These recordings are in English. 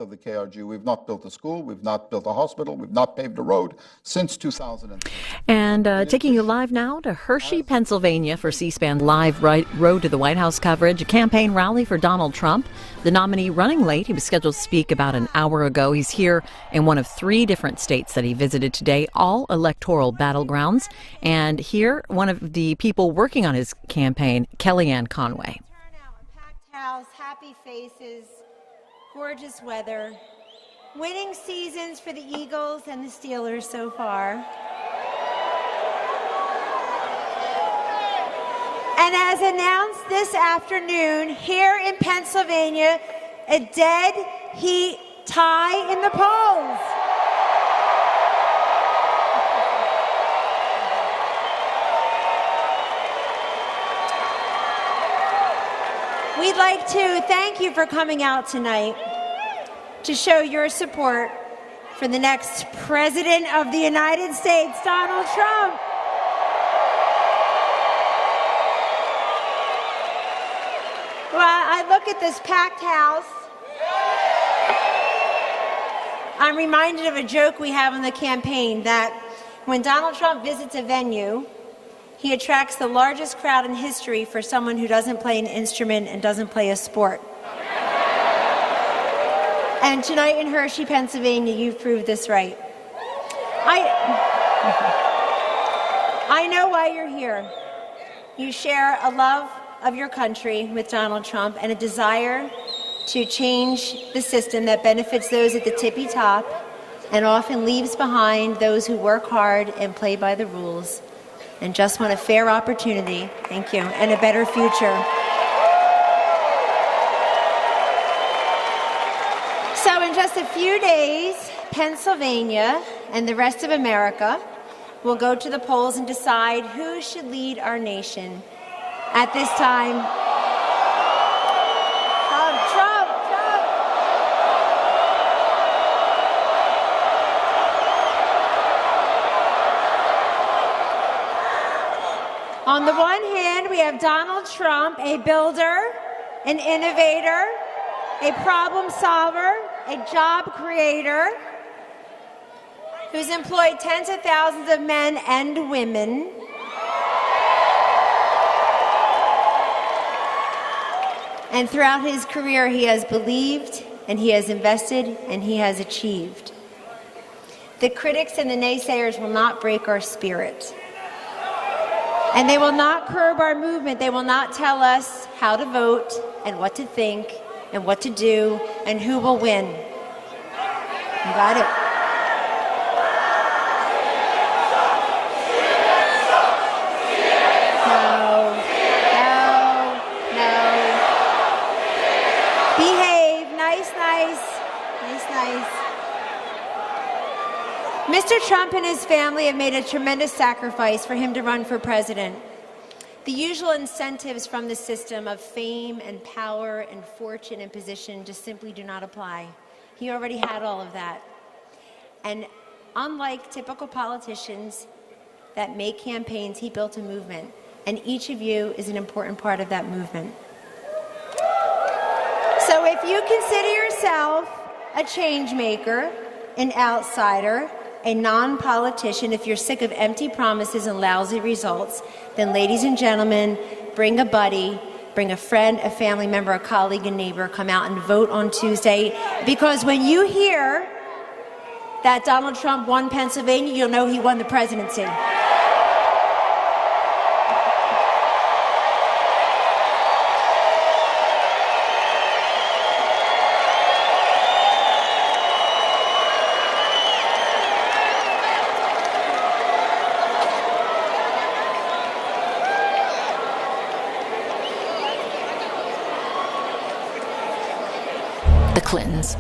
of the KRG. We've not built a school, we've not built a hospital, we've not paved a road since 2006. And taking you live now to Hershey, Pennsylvania for C-SPAN Live Road to the White House coverage, a campaign rally for Donald Trump. The nominee running late. He was scheduled to speak about an hour ago. He's here in one of 3 different states that he visited today, all electoral battlegrounds. And here, one of the people working on his campaign, Kellyanne Conway. Turnout, a packed house, happy faces, gorgeous weather, winning seasons for the Eagles and the Steelers so far. And as announced this afternoon, here in Pennsylvania, a dead heat tie in the polls. We'd like to thank you for coming out tonight to show your support for the next President of the United States, Donald Trump. Well, I look at this packed house. I'm reminded of a joke we have in the campaign that when Donald Trump visits a venue, he attracts the largest crowd in history for someone who doesn't play an instrument and doesn't play a sport. And tonight in Hershey, Pennsylvania, you've proved this right. I know why you're here. You share a love of your country with Donald Trump and a desire to change the system that benefits those at the tippy top and often leaves behind those who work hard and play by the rules and just want a fair opportunity, thank you, and a better future. So in just a few days, Pennsylvania and the rest of America will go to the polls and decide who should lead our nation at this time. Trump. On the one hand, we have Donald Trump, a builder, an innovator, a problem solver, a job creator, who's employed tens of thousands of men and women. And throughout his career, he has believed, and he has invested, and he has achieved. The critics and the naysayers will not break our spirit. And they will not curb our movement. They will not tell us how to vote and what to think and what to do and who will win. You got it. No. Behave. Nice. Mr. Trump and his family have made a tremendous sacrifice for him to run for president. The usual incentives from the system of fame and power and fortune and position just simply do not apply. He already had all of that. And unlike typical politicians that make campaigns, he built a movement. And each of you is an important part of that movement. So if you consider yourself a change maker, an outsider, a non-politician, if you're sick of empty promises and lousy results, then ladies and gentlemen, bring a buddy, bring a friend, a family member, a colleague, a neighbor, come out and vote on Tuesday. Because when you hear that Donald Trump won Pennsylvania, you'll know he won the presidency. The Clintons,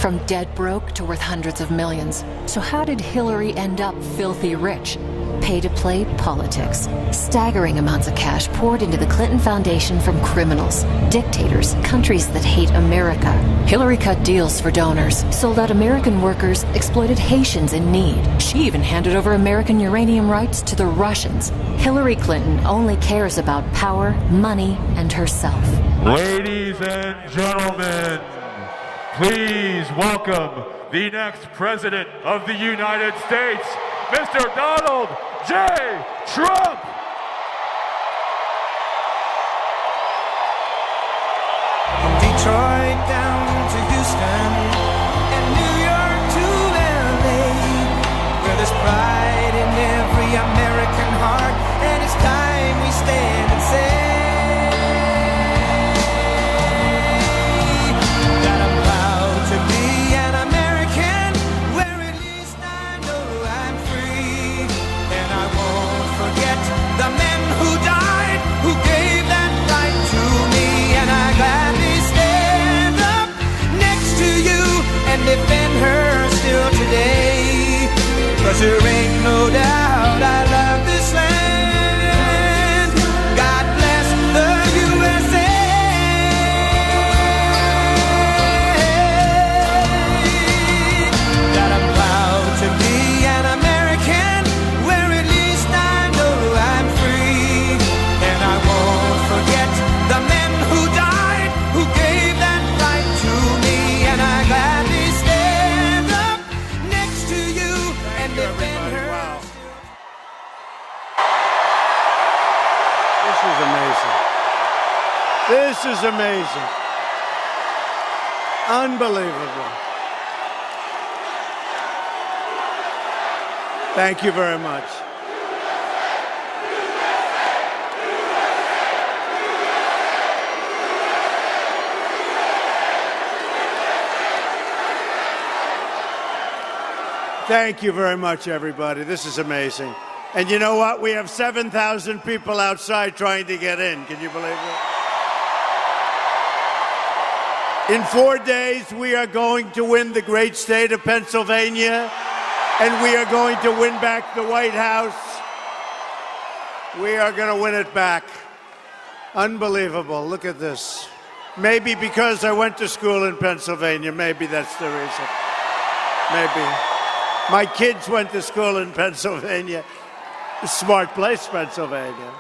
from dead broke to worth hundreds of millions. So how did Hillary end up filthy rich? Pay-to-play politics. Staggering amounts of cash poured into the Clinton Foundation from criminals, dictators, countries that hate America. Hillary cut deals for donors, sold out American workers, exploited Haitians in need. She even handed over American uranium rights to the Russians. Hillary Clinton only cares about power, money, and herself. Ladies and gentlemen, Please welcome the next President of the United States, Mr. Donald J. Trump. Detroit down to Houston and New York to LA, where there's pride in every American heart, and it's time we stand and say that I'm proud to be an American, where at least I know I'm free, and I won't forget the men who died, who gave that right to me, and I gladly stand up next to you and defend her still today, 'cause there ain't no doubt I love this land. God bless the USA. That I'm proud to be an American, where at least I know I'm free, and I won't forget the men who died, who gave that right to me, and I gladly stand up next to you and defend her. Wow. This is amazing. This is amazing. Unbelievable. Thank you very much. Thank you very much, everybody. This is amazing. And you know what? We have 7,000 people outside trying to get in. Can you believe it? In 4 days, we are going to win the great state of Pennsylvania, and we are going to win back the White House. We are going to win it back. Unbelievable. Look at this. Maybe because I went to school in Pennsylvania. Maybe that's the reason. Maybe. My kids went to school in Pennsylvania. A smart place, Pennsylvania.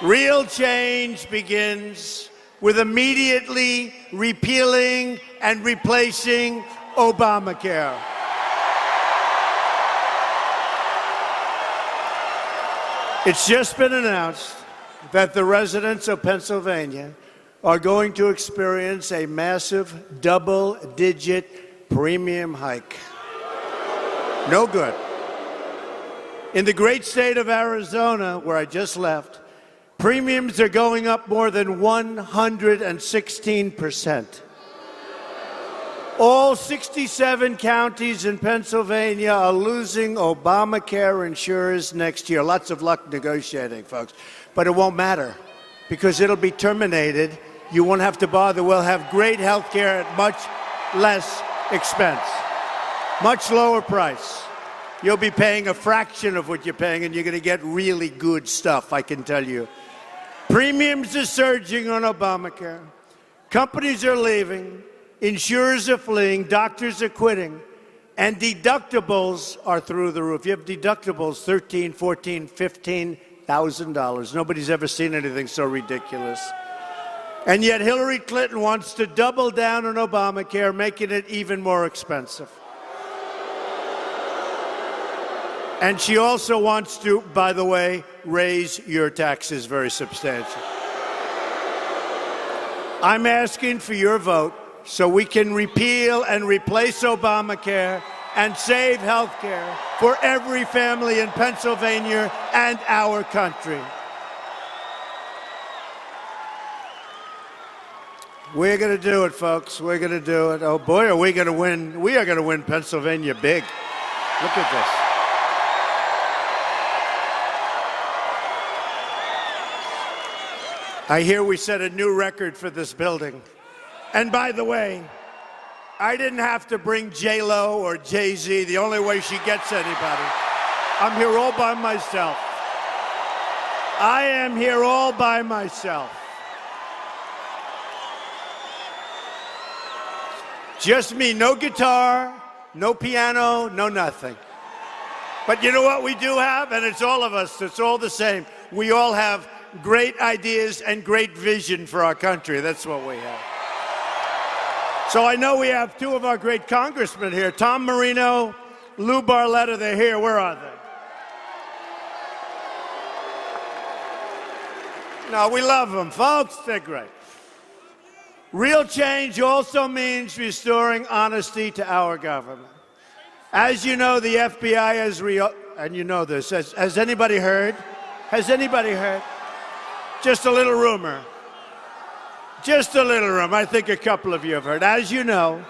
Real change begins with immediately repealing and replacing Obamacare. It's just been announced that the residents of Pennsylvania are going to experience a massive double-digit premium hike. No good. In the great state of Arizona, where I just left, premiums are going up more than 116%. All 67 counties in Pennsylvania are losing Obamacare insurers next year. Lots of luck negotiating, folks. But it won't matter because it'll be terminated. You won't have to bother. We'll have great health care at much less expense, much lower price. You'll be paying a fraction of what you're paying, and you're going to get really good stuff, I can tell you. Premiums are surging on Obamacare. Companies are leaving. Insurers are fleeing, doctors are quitting, and deductibles are through the roof. You have deductibles, $13,000, $14,000, $15,000. Nobody's ever seen anything so ridiculous. And yet Hillary Clinton wants to double down on Obamacare, making it even more expensive. And she also wants to, by the way, raise your taxes very substantially. I'm asking for your vote so we can repeal and replace Obamacare and save health care for every family in Pennsylvania and our country. We're going to do it, folks. We're going to do it. Oh, boy, are we going to win. We are going to win Pennsylvania big. Look at this. I hear we set a new record for this building. And by the way, I didn't have to bring J-Lo or Jay-Z, the only way she gets anybody. I'm here all by myself. I am here all by myself. Just me, no guitar, no piano, no nothing. But you know what we do have? And it's all of us, it's all the same. We all have great ideas and great vision for our country. That's what we have. So I know we have two of our great congressmen here, Tom Marino, Lou Barletta. They're here. Where are they? No, we love them, folks. They're great. Real change also means restoring honesty to our government. As you know, the FBI has and you know this. Has anybody heard? Has anybody heard? Just a little rumor. Just a little rumor. I think a couple of you have heard. As you know,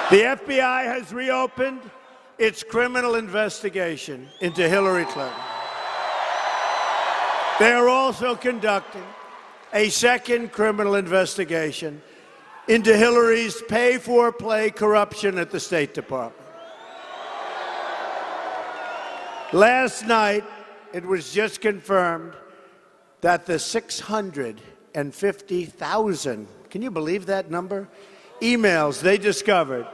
the FBI has reopened its criminal investigation into Hillary Clinton. They are also conducting a second criminal investigation into Hillary's pay-for-play corruption at the State Department. Last night, it was just confirmed that the 650,000, can you believe that number? Emails they discovered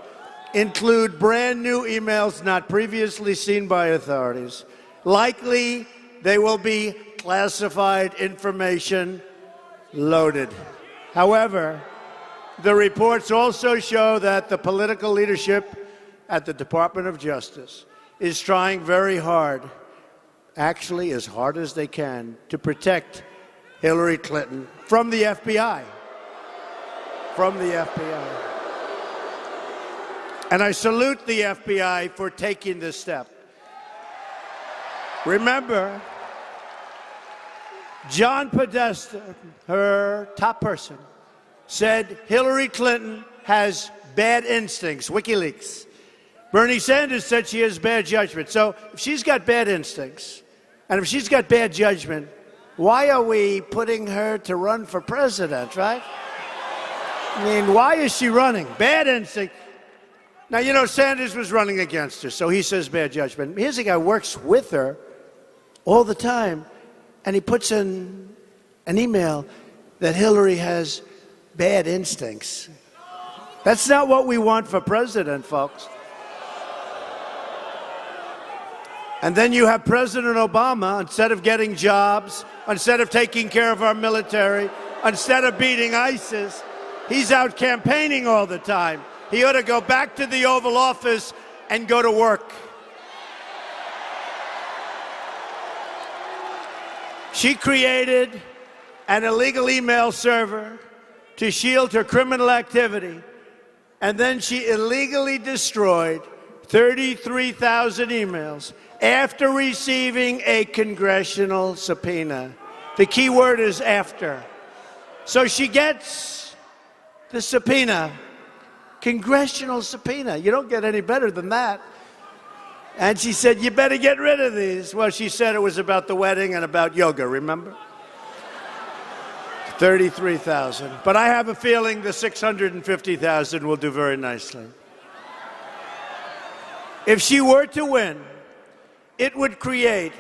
include brand new emails not previously seen by authorities. Likely, they will be classified information loaded. However, the reports also show that the political leadership at the Department of Justice is trying very hard, actually as hard as they can, to protect Hillary Clinton from the FBI. From the FBI. And I salute the FBI for taking this step. Remember, John Podesta, her top person, said Hillary Clinton has bad instincts, WikiLeaks. Bernie Sanders said she has bad judgment. So if she's got bad instincts, and if she's got bad judgment, why are we putting her to run for president, right? I mean, why is she running? Bad instinct. Now, you know, Sanders was running against her, so he says bad judgment. Here's a guy who works with her all the time, and he puts in an email that Hillary has bad instincts. That's not what we want for president, folks. And then you have President Obama, instead of getting jobs, instead of taking care of our military, instead of beating ISIS, he's out campaigning all the time. He ought to go back to the Oval Office and go to work. She created an illegal email server to shield her criminal activity, and then she illegally destroyed 33,000 emails after receiving a congressional subpoena. The key word is after. So she gets the subpoena, congressional subpoena. You don't get any better than that. And she said, you better get rid of these. Well, she said it was about the wedding and about yoga, remember? 33,000. But I have a feeling the 650,000 will do very nicely. If she were to win, it would create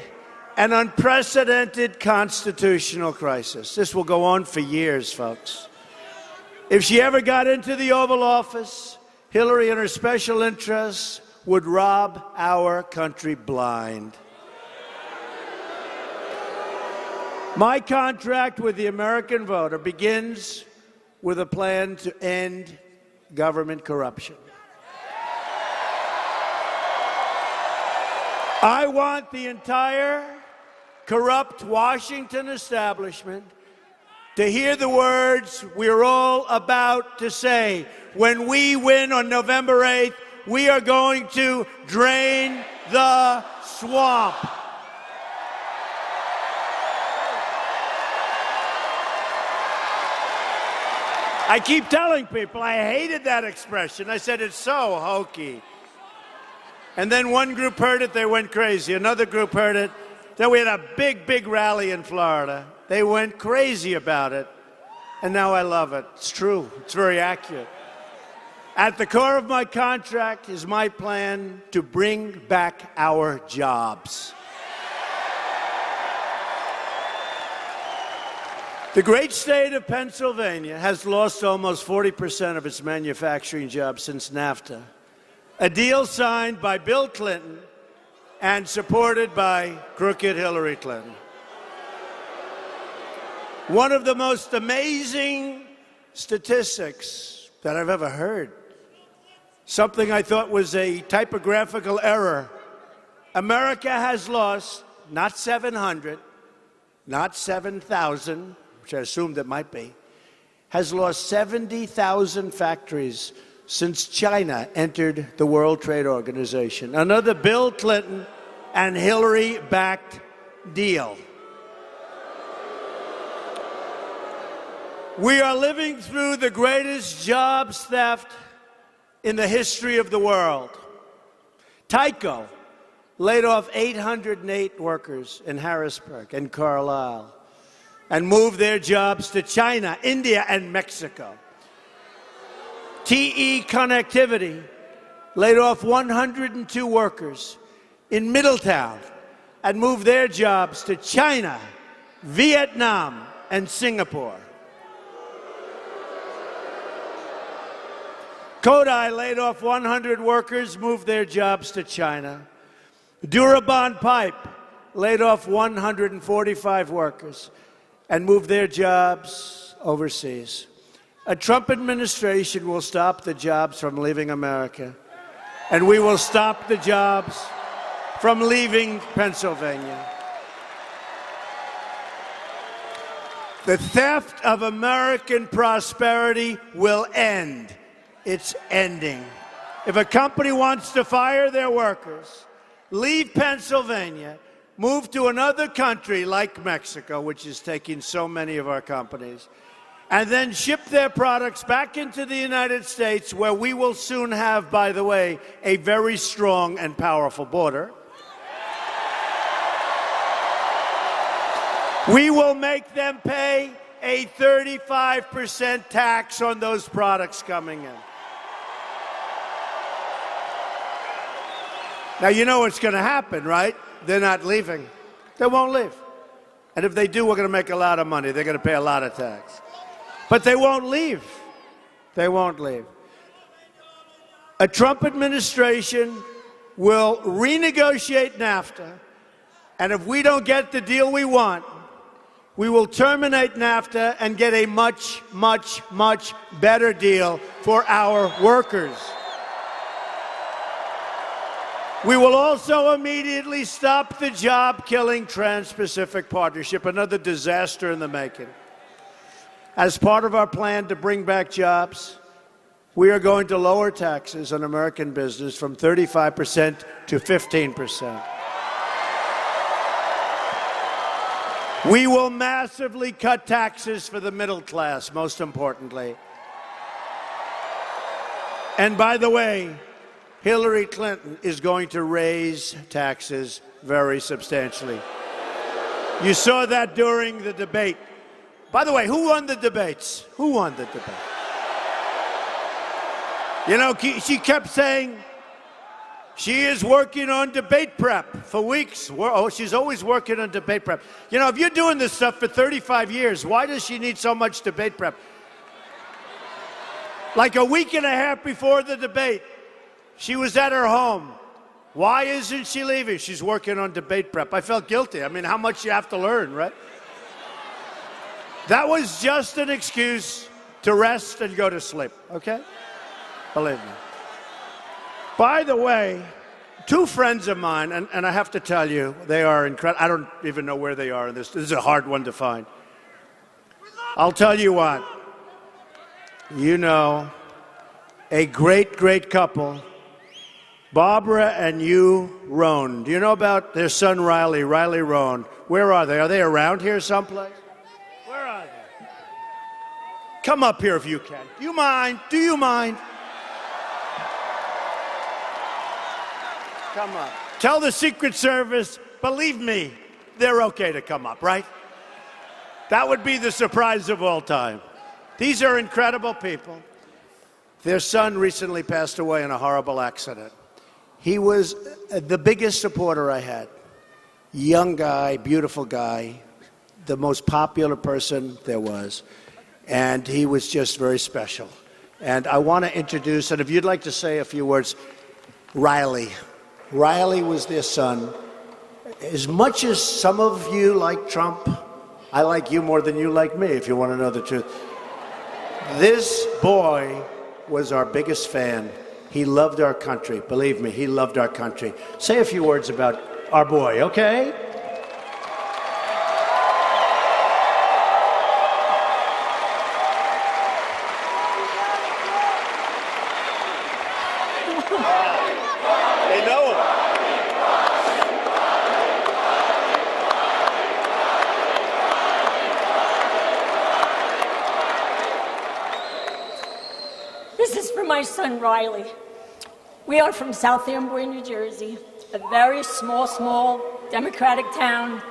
an unprecedented constitutional crisis. This will go on for years, folks. If she ever got into the Oval Office, Hillary and her special interests would rob our country blind. My contract with the American voter begins with a plan to end government corruption. I want the entire corrupt Washington establishment to hear the words we're all about to say. When we win on November 8th, we are going to drain the swamp. I keep telling people I hated that expression. I said it's so hokey. And then one group heard it, they went crazy. Another group heard it. Then we had a big, big rally in Florida. They went crazy about it. And now I love it. It's true. It's very accurate. At the core of my contract is my plan to bring back our jobs. The great state of Pennsylvania has lost almost 40% of its manufacturing jobs since NAFTA, a deal signed by Bill Clinton and supported by crooked Hillary Clinton. One of the most amazing statistics that I've ever heard, something I thought was a typographical error. America has lost not 700, not 7,000, which I assumed it might be, has lost 70,000 factories since China entered the World Trade Organization. Another Bill Clinton and Hillary-backed deal. We are living through the greatest jobs theft in the history of the world. Tyco laid off 808 workers in Harrisburg and Carlisle and moved their jobs to China, India, and Mexico. TE Connectivity laid off 102 workers in Middletown and moved their jobs to China, Vietnam, and Singapore. Kodai laid off 100 workers, moved their jobs to China. Durabond Pipe laid off 145 workers and moved their jobs overseas. A Trump administration will stop the jobs from leaving America, and we will stop the jobs from leaving Pennsylvania. The theft of American prosperity will end. It's ending. If a company wants to fire their workers, leave Pennsylvania, move to another country like Mexico, which is taking so many of our companies, and then ship their products back into the United States, where we will soon have, by the way, a very strong and powerful border. We will make them pay a 35% tax on those products coming in. Now, you know what's going to happen, right? They're not leaving. They won't leave. And if they do, we're going to make a lot of money. They're going to pay a lot of tax. But they won't leave. They won't leave. A Trump administration will renegotiate NAFTA, and if we don't get the deal we want, we will terminate NAFTA and get a much, much, much better deal for our workers. We will also immediately stop the job-killing Trans-Pacific Partnership, another disaster in the making. As part of our plan to bring back jobs, we are going to lower taxes on American business from 35% to 15%. We will massively cut taxes for the middle class, most importantly. And by the way, Hillary Clinton is going to raise taxes very substantially. You saw that during the debate. By the way, who won the debates? Who won the debate? You know, she kept saying she is working on debate prep for weeks. Oh, she's always working on debate prep. You know, if you're doing this stuff for 35 years, why does she need so much debate prep? Like a week and a half before the debate, she was at her home. Why isn't she leaving? She's working on debate prep. I felt guilty. I mean, how much you have to learn, right? That was just an excuse to rest and go to sleep, okay? Believe me. By the way, two friends of mine, and I have to tell you, they are incredible. I don't even know where they are in this. This is a hard one to find. I'll tell you what. You know, a great, great couple, Barbara and Hugh Rohn. Do you know about their son Riley Rohn? Where are they? Are they around here someplace? Where are they? Come up here if you can. Do you mind? Do you mind? Come up. Tell the Secret Service, believe me, they're okay to come up, right? That would be the surprise of all time. These are incredible people. Their son recently passed away in a horrible accident. He was the biggest supporter I had. Young guy, beautiful guy, the most popular person there was, and he was just very special. And I want to introduce, and if you'd like to say a few words, Riley. Riley was their son. As much as some of you like Trump, I like you more than you like me, if you want to know the truth. This boy was our biggest fan. He loved our country. Believe me, he loved our country. Say a few words about our boy, okay? They know him. This is for my son, Riley. We are from South Amboy, New Jersey, a very small Democratic town.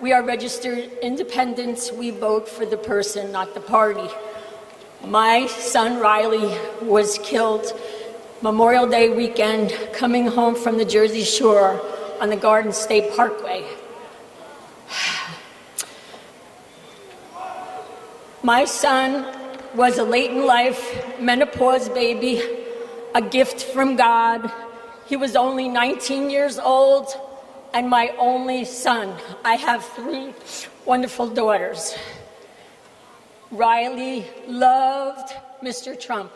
We are registered independents. We vote for the person, not the party. My son, Riley, was killed Memorial Day weekend coming home from the Jersey Shore on the Garden State Parkway. My son was a late-in-life menopause baby, a gift from God. He was only 19 years old and my only son. I have 3 wonderful daughters. Riley loved Mr. Trump.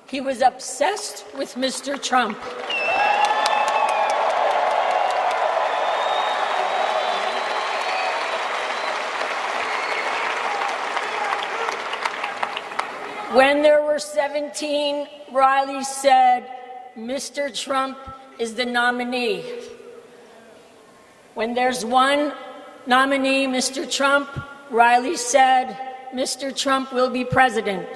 He was obsessed with Mr. Trump. When there were 17, Riley said, Mr. Trump is the nominee. When there's one nominee, Mr. Trump, Riley said, Mr. Trump will be president.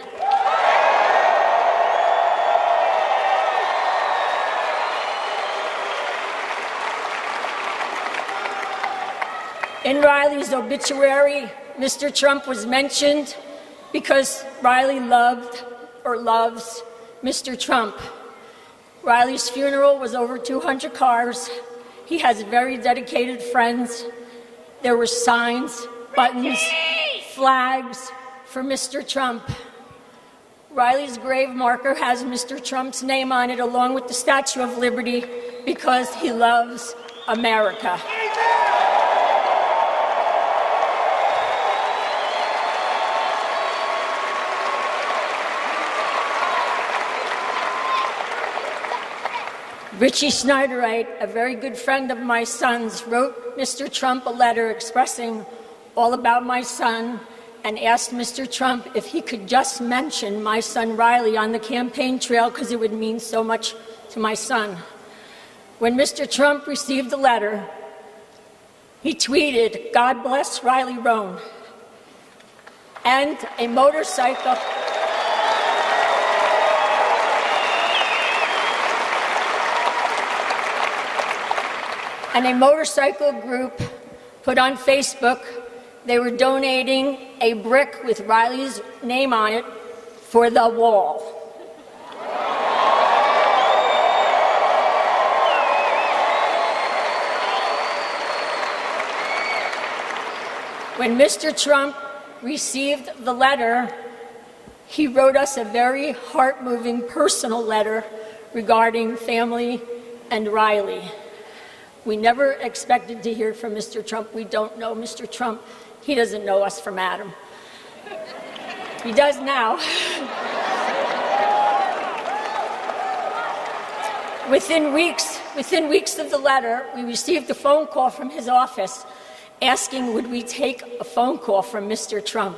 In Riley's obituary, Mr. Trump was mentioned because Riley loved or loves Mr. Trump. Riley's funeral was over 200 cars. He has very dedicated friends. There were signs, buttons, flags for Mr. Trump. Riley's grave marker has Mr. Trump's name on it along with the Statue of Liberty because he loves America. Richie Schneiderite, a very good friend of my son's, wrote Mr. Trump a letter expressing all about my son and asked Mr. Trump if he could just mention my son Riley on the campaign trail because it would mean so much to my son. When Mr. Trump received the letter, he tweeted, "God bless Riley Roan," and a motorcycle. And a motorcycle group put on Facebook, they were donating a brick with Riley's name on it for the wall. When Mr. Trump received the letter, he wrote us a very heart-moving personal letter regarding family and Riley. We never expected to hear from Mr. Trump. We don't know Mr. Trump. He doesn't know us from Adam. He does now. Within weeks of the letter, we received a phone call from his office asking would we take a phone call from Mr. Trump.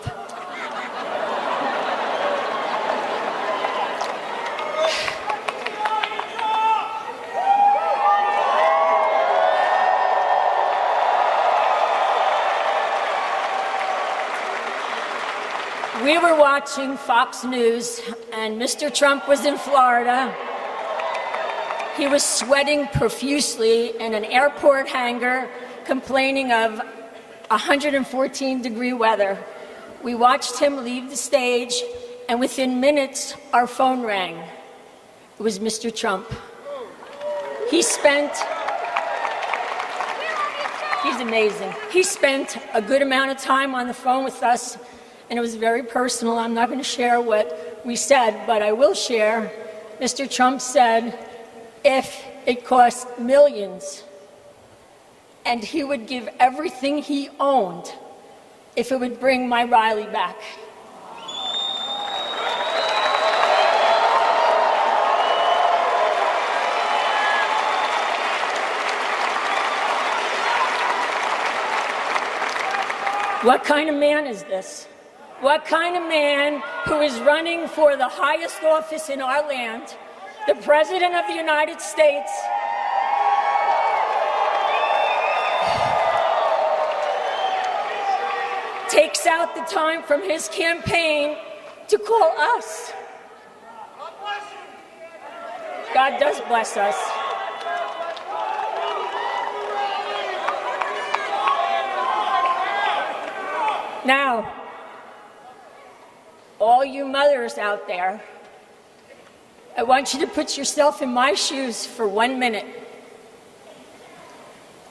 We were watching Fox News, and Mr. Trump was in Florida. He was sweating profusely in an airport hangar, complaining of 114-degree weather. We watched him leave the stage, and within minutes, our phone rang. It was Mr. Trump. He spent He's amazing. He spent a good amount of time on the phone with us, and it was very personal. I'm not going to share what we said, but I will share. Mr. Trump said if it cost millions, and he would give everything he owned if it would bring my Riley back. What kind of man is this? What kind of man who is running for the highest office in our land, the President of the United States, takes out the time from his campaign to call us? God does bless us. Now, all you mothers out there, I want you to put yourself in my shoes for 1 minute.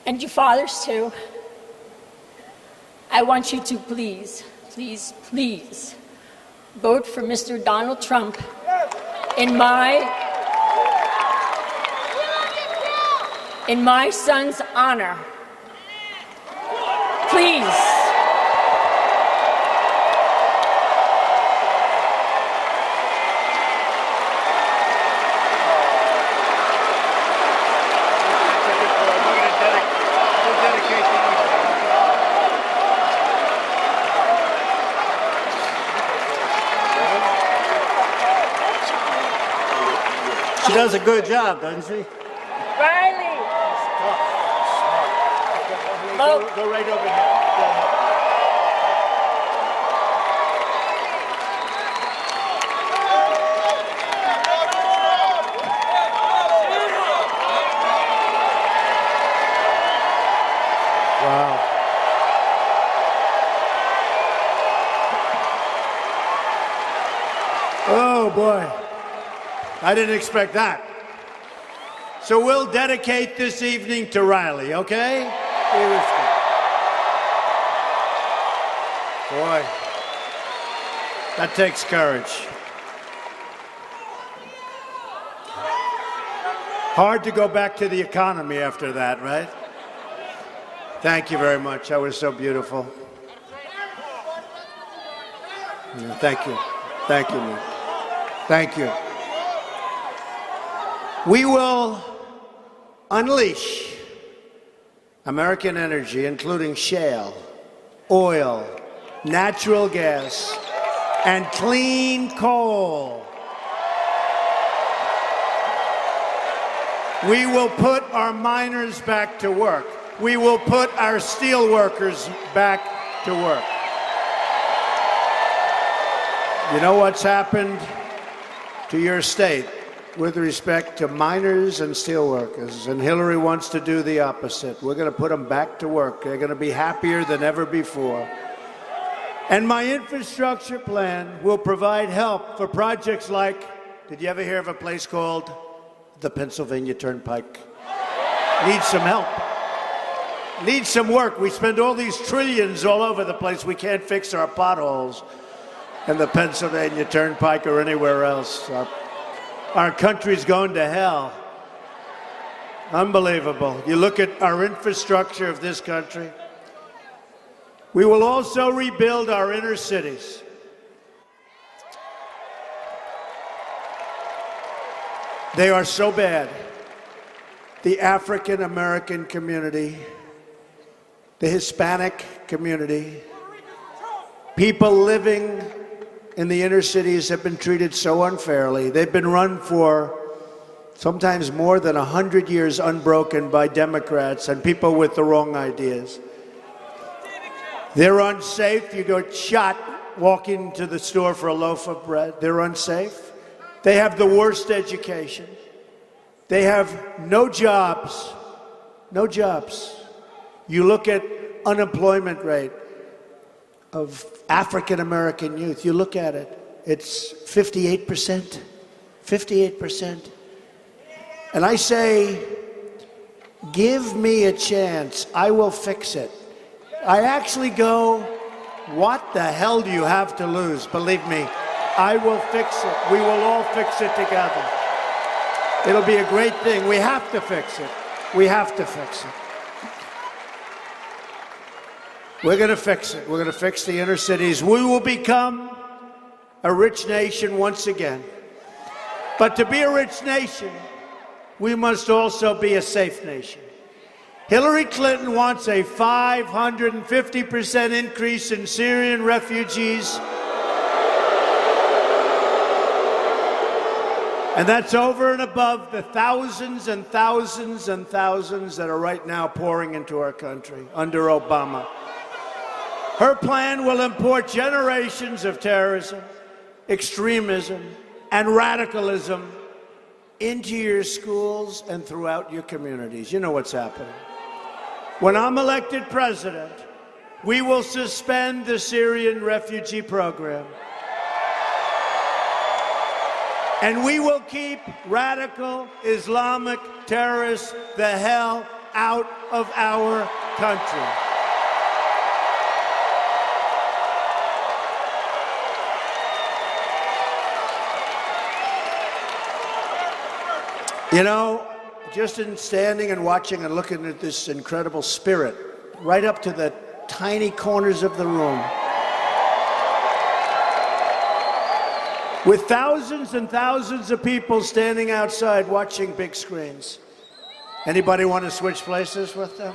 And you fathers too. I want you to please, please, please vote for Mr. Donald Trump in my son's honor. Please. She does a good job, doesn't she? Riley! Go right over here. Go ahead. Wow. Oh, boy. I didn't expect that. So we'll dedicate this evening to Riley, okay? Here we go. Boy, that takes courage. Hard to go back to the economy after that, right? Thank you very much. That was so beautiful. Yeah, thank you. Thank you, man. Thank you. We will unleash American energy, including shale, oil, natural gas, and clean coal. We will put our miners back to work. We will put our steel workers back to work. You know what's happened to your state with respect to miners and steelworkers, and Hillary wants to do the opposite. We're going to put them back to work. They're going to be happier than ever before. And my infrastructure plan will provide help for projects like, did you ever hear of a place called the Pennsylvania Turnpike? Needs some help. Needs some work. We spend all these trillions all over the place. We can't fix our potholes in the Pennsylvania Turnpike or anywhere else. Our country's going to hell. Unbelievable. You look at our infrastructure of this country. We will also rebuild our inner cities. They are so bad. The African American community, the Hispanic community, people living in the inner cities have been treated so unfairly. They've been run for sometimes more than 100 years unbroken by Democrats and people with the wrong ideas. They're unsafe. You get shot walking to the store for a loaf of bread. They're unsafe. They have the worst education. They have no jobs. No jobs. You look at unemployment rate of African American youth, you look at it, it's 58%. 58%. And I say, Give me a chance. I will fix it. I actually go, what the hell do you have to lose? Believe me, I will fix it. We will all fix it together. It'll be a great thing. We have to fix it. We have to fix it. We're going to fix it. We're going to fix the inner cities. We will become a rich nation once again. But to be a rich nation, we must also be a safe nation. Hillary Clinton wants a 550% increase in Syrian refugees. And that's over and above the thousands and thousands and thousands that are right now pouring into our country under Obama. Her plan will import generations of terrorism, extremism, and radicalism into your schools and throughout your communities. You know what's happening. When I'm elected president, we will suspend the Syrian refugee program. And we will keep radical Islamic terrorists the hell out of our country. You know, just in standing and watching and looking at this incredible spirit, right up to the tiny corners of the room, with thousands and thousands of people standing outside watching big screens. Anybody want to switch places with them?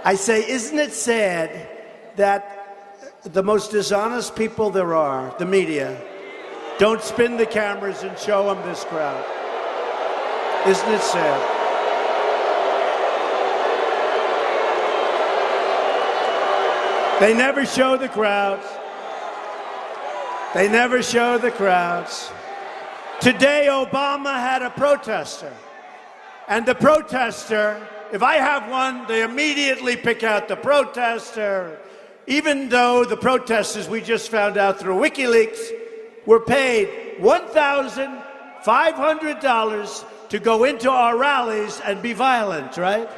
I say, isn't it sad that the most dishonest people there are, the media, don't spin the cameras and show them this crowd? Isn't it sad? They never show the crowds. They never show the crowds. Today, Obama had a protester. And the protester, if I have one, they immediately pick out the protester. Even though the protesters, we just found out through WikiLeaks, were paid $1,500 to go into our rallies and be violent, right?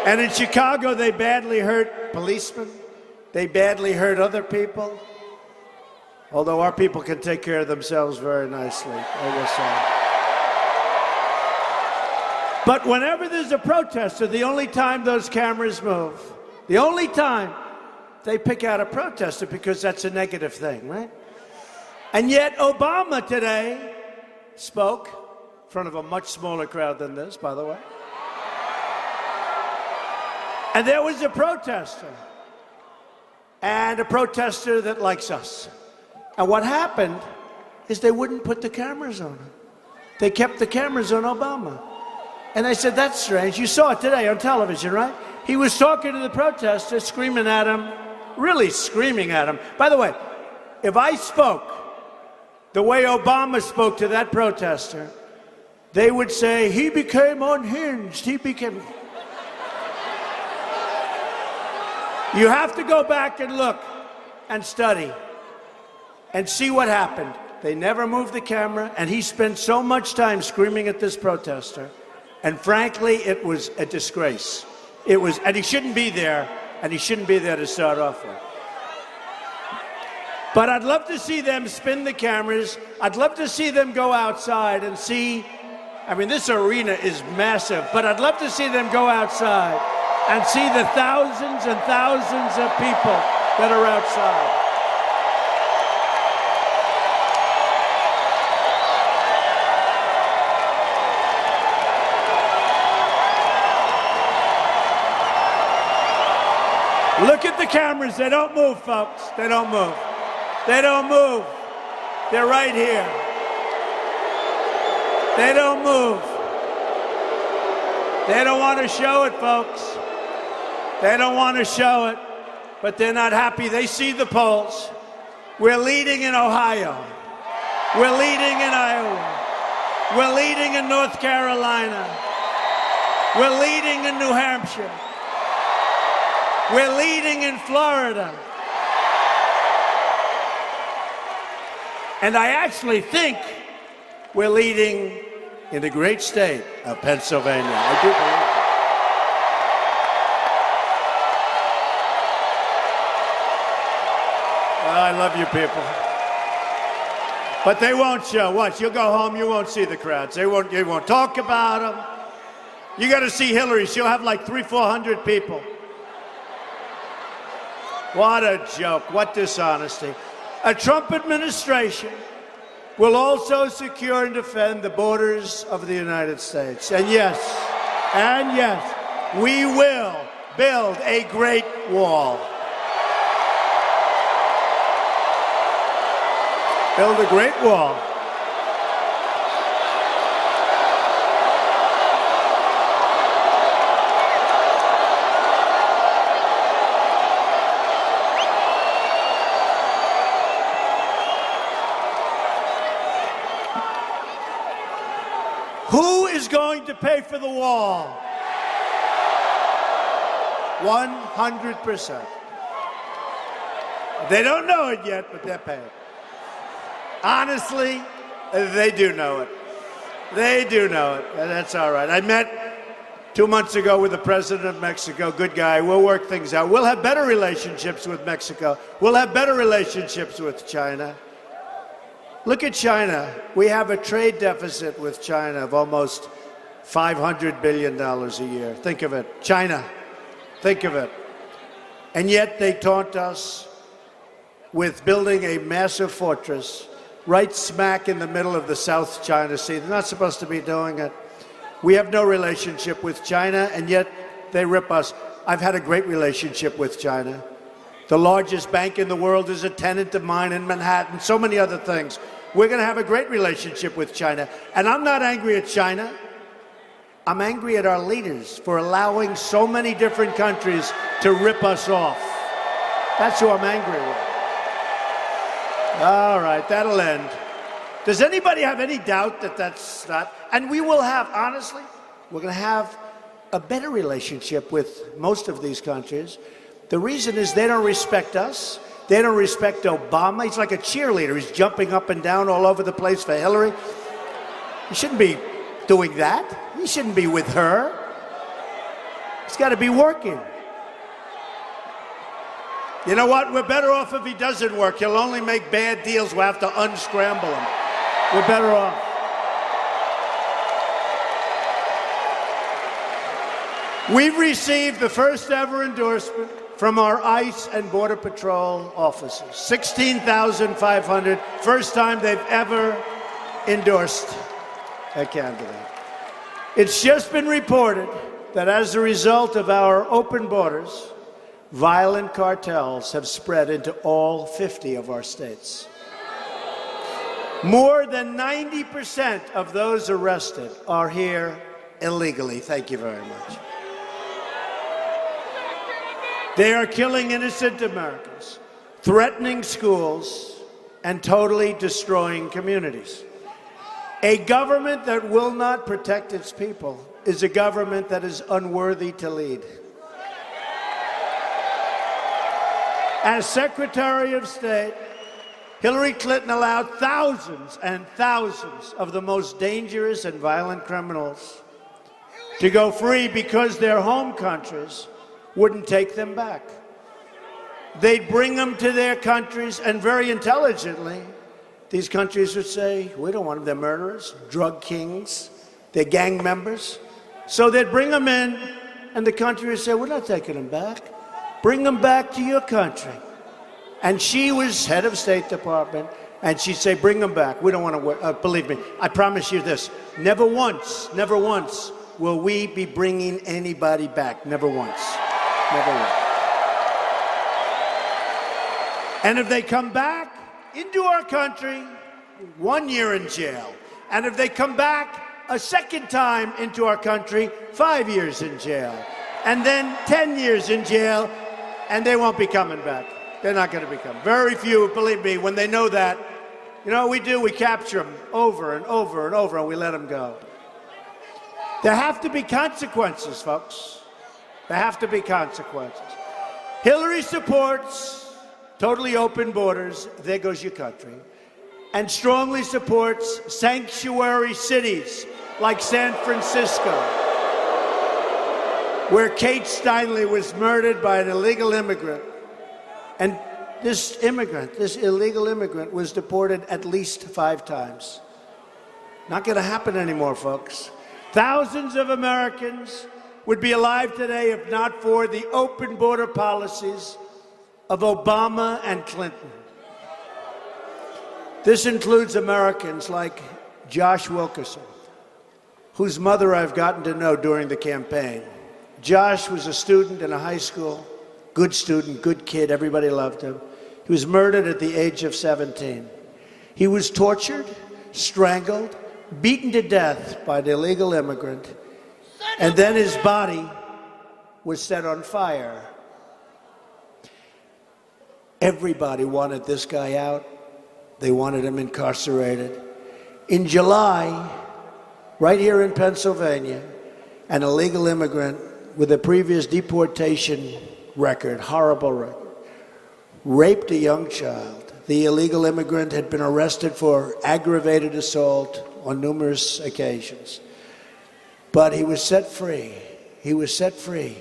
And in Chicago, they badly hurt policemen. They badly hurt other people. Although our people can take care of themselves very nicely, I will say. But whenever there's a protester, the only time those cameras move, the only time they pick out a protester, because that's a negative thing, right? And yet Obama today spoke in front of a much smaller crowd than this, by the way. And there was a protester, and a protester that likes us. And what happened is they wouldn't put the cameras on him. They kept the cameras on Obama. And I said, that's strange. You saw it today on television, right? He was talking to the protester, screaming at him, really screaming at him. By the way, if I spoke the way Obama spoke to that protester, they would say, he became unhinged. He became... You have to go back and look and study and see what happened. They never moved the camera, and he spent so much time screaming at this protester. And frankly, it was a disgrace. It was, and he shouldn't be there, and he shouldn't be there to start off with. But I'd love to see them spin the cameras. I'd love to see them go outside and see, I mean, this arena is massive, but I'd love to see them go outside and see the thousands and thousands of people that are outside. Look at the cameras. They don't move, folks. They don't move. They don't move. They're right here. They don't move. They don't want to show it, folks. They don't want to show it, but they're not happy. They see the polls. We're leading in Ohio. We're leading in Iowa. We're leading in North Carolina. We're leading in New Hampshire. We're leading in Florida. And I actually think we're leading in the great state of Pennsylvania. I do believe that. I love you people. But they won't show. Watch, you'll go home, you won't see the crowds. They won't talk about them. You got to see Hillary. She'll have like 300-400 people. What a joke. What dishonesty. A Trump administration will also secure and defend the borders of the United States. And yes, we will build a great wall. Build a great wall. Who is going to pay for the wall? 100%. They don't know it yet, but they're paying. Honestly, they do know it. They do know it, and that's all right. I met 2 months ago with the president of Mexico, good guy. We'll work things out. We'll have better relationships with Mexico. We'll have better relationships with China. Look at China. We have a trade deficit with China of almost $500 billion a year. Think of it. China. Think of it. And yet they taunt us with building a massive fortress right smack in the middle of the South China Sea. They're not supposed to be doing it. We have no relationship with China, and yet they rip us. I've had a great relationship with China. The largest bank in the world is a tenant of mine in Manhattan, so many other things. We're going to have a great relationship with China. And I'm not angry at China. I'm angry at our leaders for allowing so many different countries to rip us off. That's who I'm angry with. All right, that'll end. Does anybody have any doubt that that's not? And we will have, honestly, we're going to have a better relationship with most of these countries. The reason is they don't respect us. They don't respect Obama. He's like a cheerleader. He's jumping up and down all over the place for Hillary. He shouldn't be doing that. He shouldn't be with her. He's got to be working. You know what? We're better off if he doesn't work. He'll only make bad deals. We'll have to unscramble him. We're better off. We've received the first ever endorsement from our ICE and Border Patrol officers. 16,500. First time they've ever endorsed a candidate. It's just been reported that as a result of our open borders, violent cartels have spread into all 50 of our states. More than 90% of those arrested are here illegally. Thank you very much. They are killing innocent Americans, threatening schools, and totally destroying communities. A government that will not protect its people is a government that is unworthy to lead. As Secretary of State, Hillary Clinton allowed thousands and thousands of the most dangerous and violent criminals to go free because their home countries wouldn't take them back. They'd bring them to their countries, and very intelligently, these countries would say, we don't want them, they're murderers, drug kings, they're gang members. So they'd bring them in, and the country would say, we're not taking them back. Bring them back to your country. And she was head of State Department, and she'd say, bring them back. We don't want to, believe me, I promise you this, never once will we be bringing anybody back. Never once. Never once. And if they come back into our country, 1 year in jail. And if they come back a second time into our country, 5 years in jail. And then 10 years in jail, and they won't be coming back. They're not going to be coming. Very few, believe me, when they know that, you know what we do? We capture them over and over and over, and we let them go. There have to be consequences, folks. There have to be consequences. Hillary supports totally open borders. There goes your country. and strongly supports sanctuary cities like San Francisco, where Kate Steinle was murdered by an illegal immigrant. And this illegal immigrant, was deported at least 5 times. Not going to happen anymore, folks. Thousands of Americans would be alive today if not for the open border policies of Obama and Clinton. This includes Americans like Josh Wilkerson, whose mother I've gotten to know during the campaign. Josh was a student in a high school, good student, good kid, everybody loved him. He was murdered at the age of 17. He was tortured, strangled, beaten to death by an illegal immigrant, and then his body was set on fire. Everybody wanted this guy out. They wanted him incarcerated. In July, right here in Pennsylvania, an illegal immigrant with a previous deportation record, horrible record, raped a young child. The illegal immigrant had been arrested for aggravated assault on numerous occasions. But he was set free. He was set free.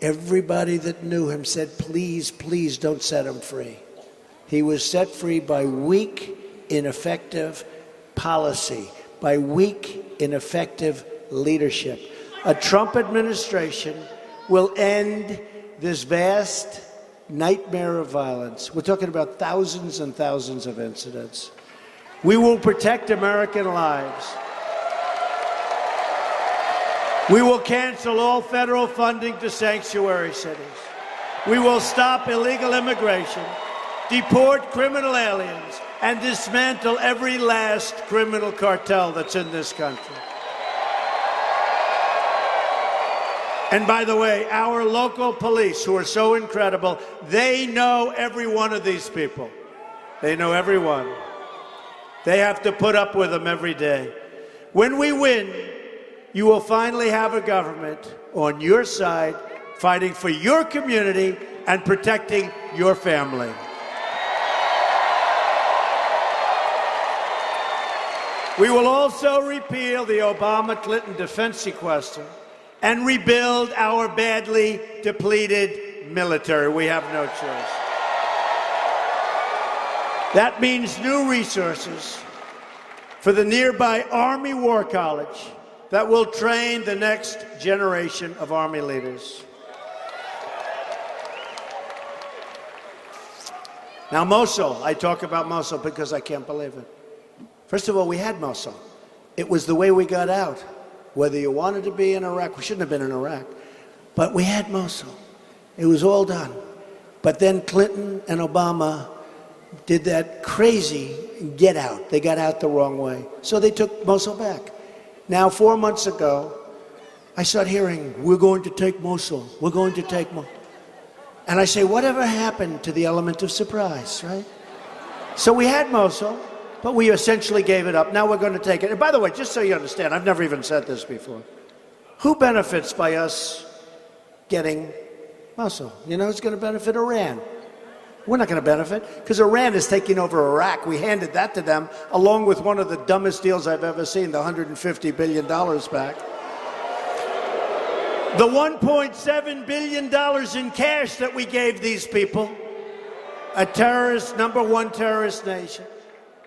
Everybody that knew him said, please, please don't set him free. He was set free by weak, ineffective policy, by weak, ineffective leadership. A Trump administration will end this vast nightmare of violence. We're talking about thousands and thousands of incidents. We will protect American lives. We will cancel all federal funding to sanctuary cities. We will stop illegal immigration, deport criminal aliens, and dismantle every last criminal cartel that's in this country. And by the way, our local police, who are so incredible, they know every one of these people. They know every one. They have to put up with them every day. When we win, you will finally have a government on your side, fighting for your community and protecting your family. We will also repeal the Obama-Clinton defense sequester and rebuild our badly depleted military. We have no choice. That means new resources for the nearby Army War College that will train the next generation of Army leaders. Now, Mosul, I talk about Mosul because I can't believe it. First of all, we had Mosul. It was the way we got out. Whether you wanted to be in Iraq, we shouldn't have been in Iraq, but we had Mosul. It was all done. But then Clinton and Obama did that crazy get out. They got out the wrong way. So they took Mosul back. Now, 4 months ago, I start hearing, we're going to take Mosul. We're going to take Mosul. And I say, whatever happened to the element of surprise, right? So we had Mosul, but we essentially gave it up. Now we're going to take it. And by the way, just so you understand, I've never even said this before. Who benefits by us getting Mosul? You know who's going to benefit? Iran. We're not going to benefit because Iran is taking over Iraq. We handed that to them along with one of the dumbest deals I've ever seen, the $150 billion back. The $1.7 billion in cash that we gave these people, a terrorist, number one terrorist nation.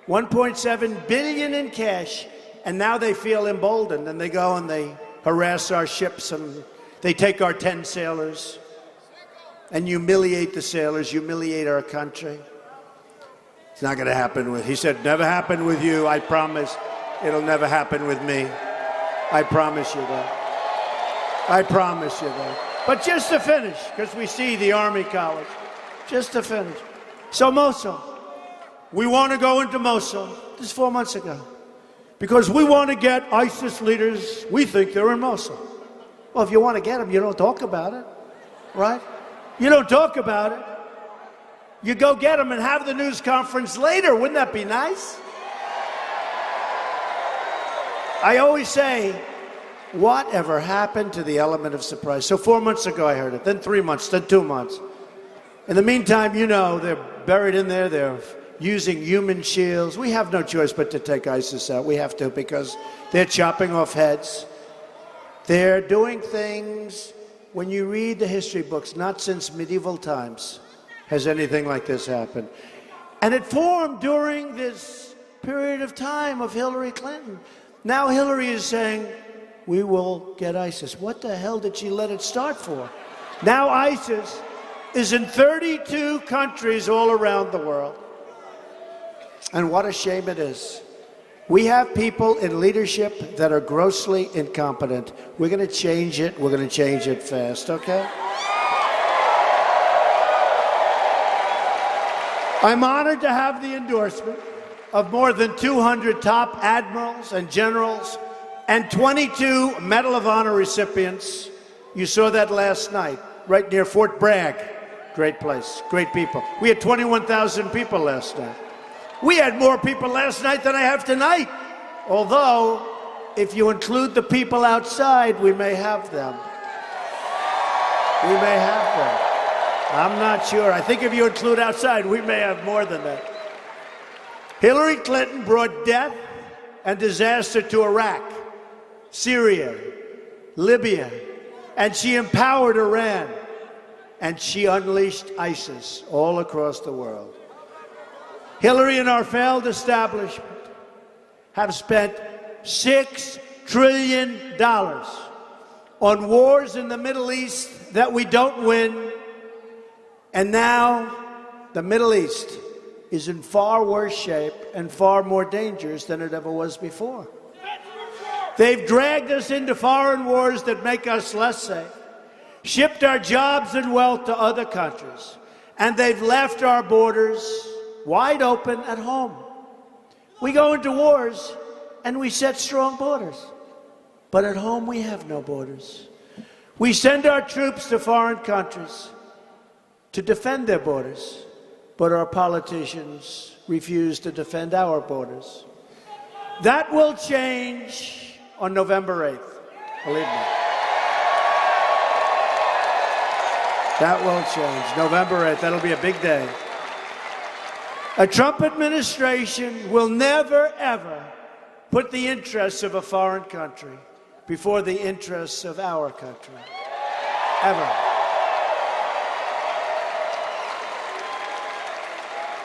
1.7 billion in cash, and now they feel emboldened, and they go and they harass our ships, and they take our 10 sailors and humiliate the sailors, humiliate our country. It's not going to happen with, he said, never happen with you. I promise it'll never happen with me. I promise you that. I promise you that. But just to finish, because we see the Army College, just to finish. So Mosul. We want to go into Mosul. This is 4 months ago. Because we want to get ISIS leaders. We think they're in Mosul. Well, if you want to get them, you don't talk about it, right? You don't talk about it. You go get them and have the news conference later. Wouldn't that be nice? I always say, whatever happened to the element of surprise? So 4 months ago I heard it, then 3 months, then 2 months. In the meantime, you know, they're buried in there. They're using human shields. We have no choice but to take ISIS out. We have to, because they're chopping off heads. They're doing things, when you read the history books, not since medieval times has anything like this happened. And it formed during this period of time of Hillary Clinton. Now Hillary is saying, we will get ISIS. What the hell did she let it start for? Now ISIS is in 32 countries all around the world. And what a shame it is. We have people in leadership that are grossly incompetent. We're going to change it. We're going to change it fast, okay? I'm honored to have the endorsement of more than 200 top admirals and generals and 22 Medal of Honor recipients. You saw that last night, right near Fort Bragg. Great place, great people. We had 21,000 people last night. We had more people last night than I have tonight. Although, if you include the people outside, we may have them. We may have them. I'm not sure. I think if you include outside, we may have more than that. Hillary Clinton brought death and disaster to Iraq, Syria, Libya, and she empowered Iran, and she unleashed ISIS all across the world. Hillary and our failed establishment have spent $6 trillion on wars in the Middle East that we don't win, and now the Middle East is in far worse shape and far more dangerous than it ever was before. They've dragged us into foreign wars that make us less safe, shipped our jobs and wealth to other countries, and they've left our borders wide open at home. We go into wars and we set strong borders, but at home we have no borders. We send our troops to foreign countries to defend their borders, but our politicians refuse to defend our borders. That will change on November 8th, believe me. That will change. November 8th, that'll be a big day. A Trump administration will never, ever put the interests of a foreign country before the interests of our country. Ever.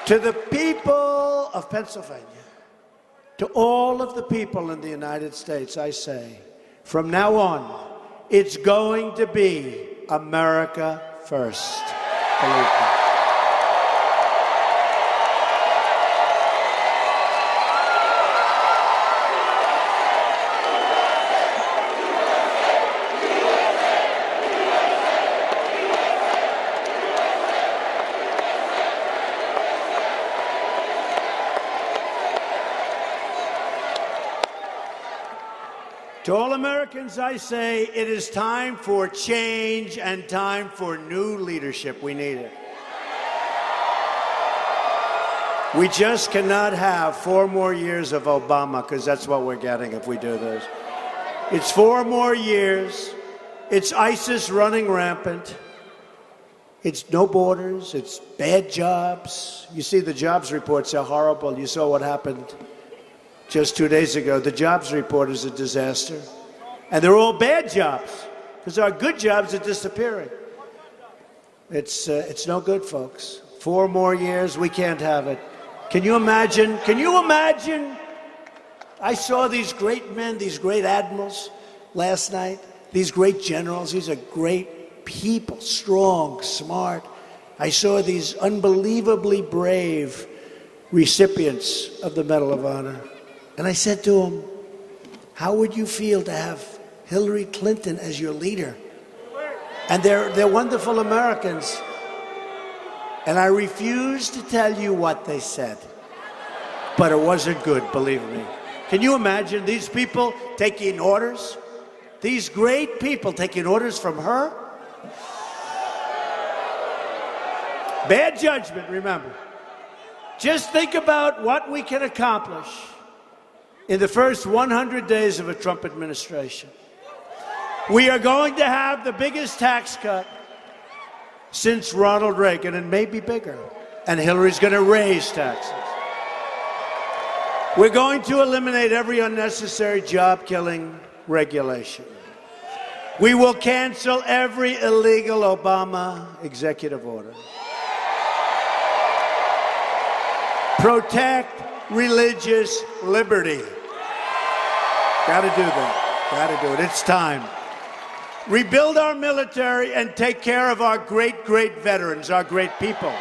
To the people of Pennsylvania, to all of the people in the United States, I say, from now on, it's going to be America first. Believe me. To all Americans, I say, it is time for change and time for new leadership. We need it. We just cannot have 4 more years of Obama, because that's what we're getting if we do this. It's 4 more years. It's ISIS running rampant. It's no borders. It's bad jobs. You see, the jobs reports are horrible. You saw what happened just 2 days ago. The jobs report is a disaster. And they're all bad jobs, because our good jobs are disappearing. It's no good, folks. 4 more years, we can't have it. Can you imagine? Can you imagine? I saw these great men, these great admirals last night, these great generals. These are great people, strong, smart. I saw these unbelievably brave recipients of the Medal of Honor. And I said to them, how would you feel to have Hillary Clinton as your leader? And they're wonderful Americans. And I refuse to tell you what they said. But it wasn't good, believe me. Can you imagine these people taking orders? These great people taking orders from her? Bad judgment, remember. Just think about what we can accomplish in the first 100 days of a Trump administration. We are going to have the biggest tax cut since Ronald Reagan, and maybe bigger. And Hillary's going to raise taxes. We're going to eliminate every unnecessary job-killing regulation. We will cancel every illegal Obama executive order. Protect religious liberty. Gotta do that. Gotta do it. It's time. Rebuild our military and take care of our great, great veterans, our great people.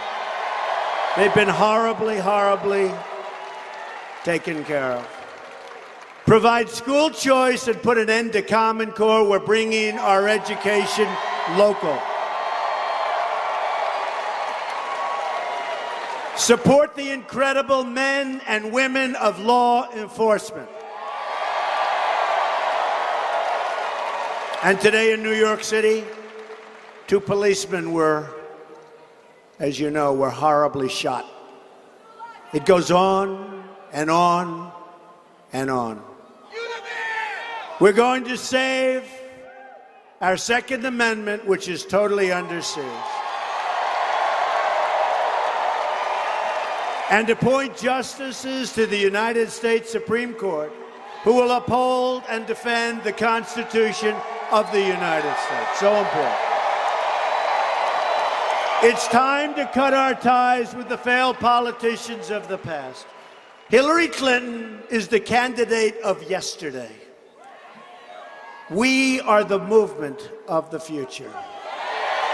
They've been horribly, horribly taken care of. Provide school choice and put an end to Common Core. We're bringing our education local. Support the incredible men and women of law enforcement. And today in New York City, 2 policemen were, as you know, were horribly shot. It goes on and on and on. We're going to save our Second Amendment, which is totally under siege. And appoint justices to the United States Supreme Court who will uphold and defend the Constitution of the United States. So important. It's time to cut our ties with the failed politicians of the past. Hillary Clinton is the candidate of yesterday. We are the movement of the future.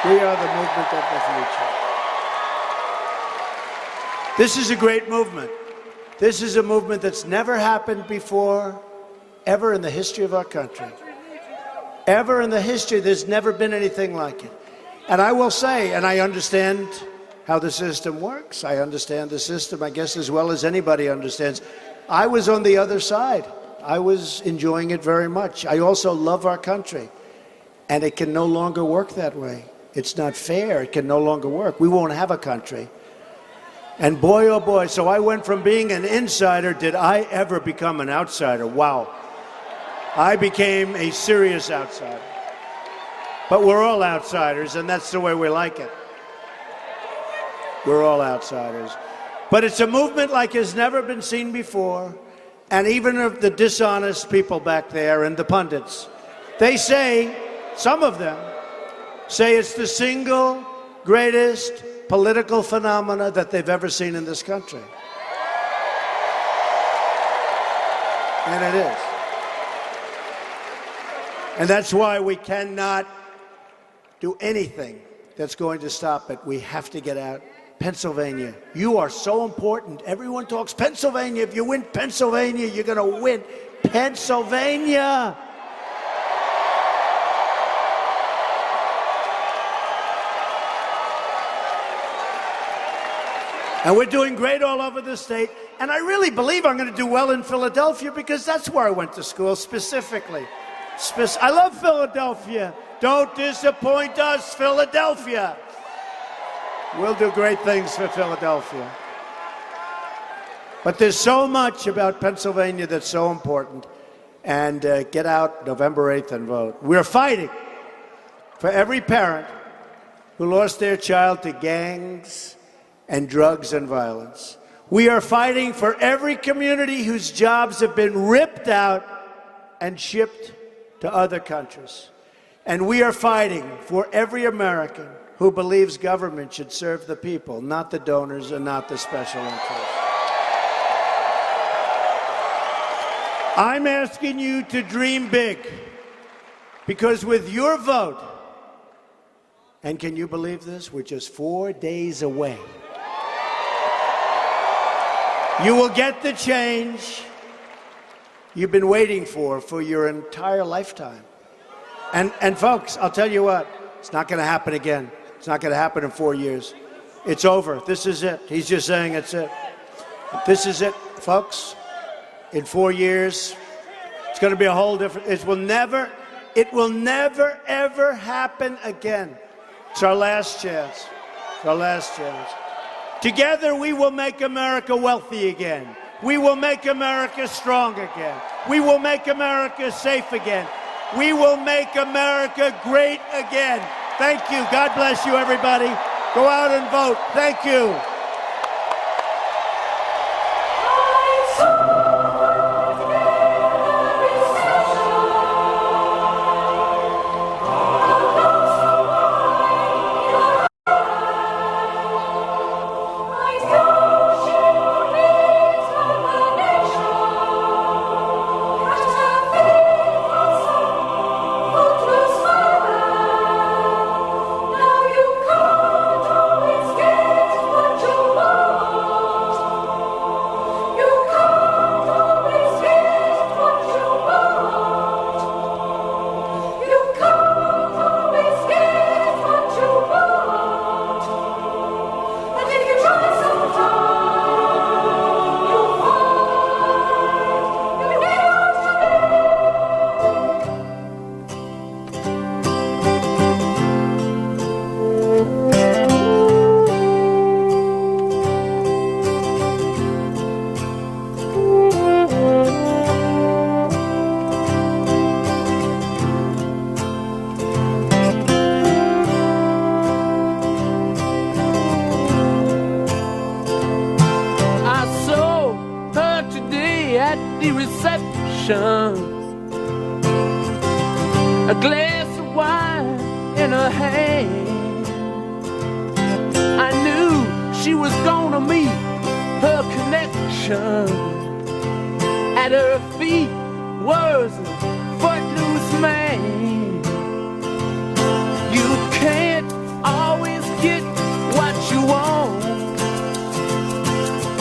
We are the movement of the future. This is a great movement. This is a movement that's never happened before, ever in the history of our country. Ever in the history, there's never been anything like it. And I will say, and I understand how the system works. I understand the system, I guess, as well as anybody understands. I was on the other side. I was enjoying it very much. I also love our country. And it can no longer work that way. It's not fair. It can no longer work. We won't have a country. And boy, oh boy, so I went from being an insider, did I ever become an outsider? Wow. I became a serious outsider. But we're all outsiders, and that's the way we like it. We're all outsiders. But it's a movement like has never been seen before. And even of the dishonest people back there and the pundits, they say, some of them say it's the single greatest political phenomena that they've ever seen in this country. And it is. And that's why we cannot do anything that's going to stop it. We have to get out. Pennsylvania, you are so important. Everyone talks Pennsylvania. If you win Pennsylvania, you're going to win Pennsylvania. And we're doing great all over the state. And I really believe I'm going to do well in Philadelphia because that's where I went to school specifically. I love Philadelphia. Don't disappoint us, Philadelphia. We'll do great things for Philadelphia. But there's so much about Pennsylvania that's so important. And get out November 8th and vote. We're fighting for every parent who lost their child to gangs and drugs and violence. We are fighting for every community whose jobs have been ripped out and shipped to other countries. And we are fighting for every American who believes government should serve the people, not the donors and not the special interests. I'm asking you to dream big, because with your vote, and can you believe this? We're just 4 days away. You will get the change you've been waiting for your entire lifetime. And folks, I'll tell you what, it's not going to happen again. It's not going to happen in 4 years. It's over. This is it. He's just saying it's it. This is it, folks. In 4 years, it's going to be a whole different, it will never, ever happen again. It's our last chance. It's our last chance. Together, we will make America wealthy again. We will make America strong again. We will make America safe again. We will make America great again. Thank you. God bless you, everybody. Go out and vote. Thank you. a glass of wine in her hand. I knew she was gonna meet her connection. At her feet was a footloose man. You can't always get what you want.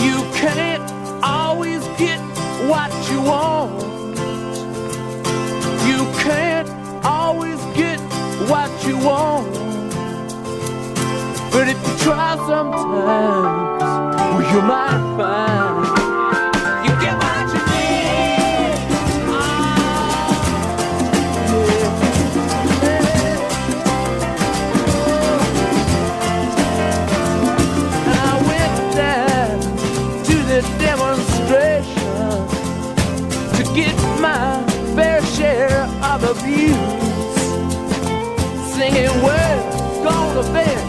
You can't always get what you want. You can't always get what you want. But if you try sometimes, well, you might find you get what you need. And I went down to the demonstration to get my fair share of abuse, singing, we're gonna bend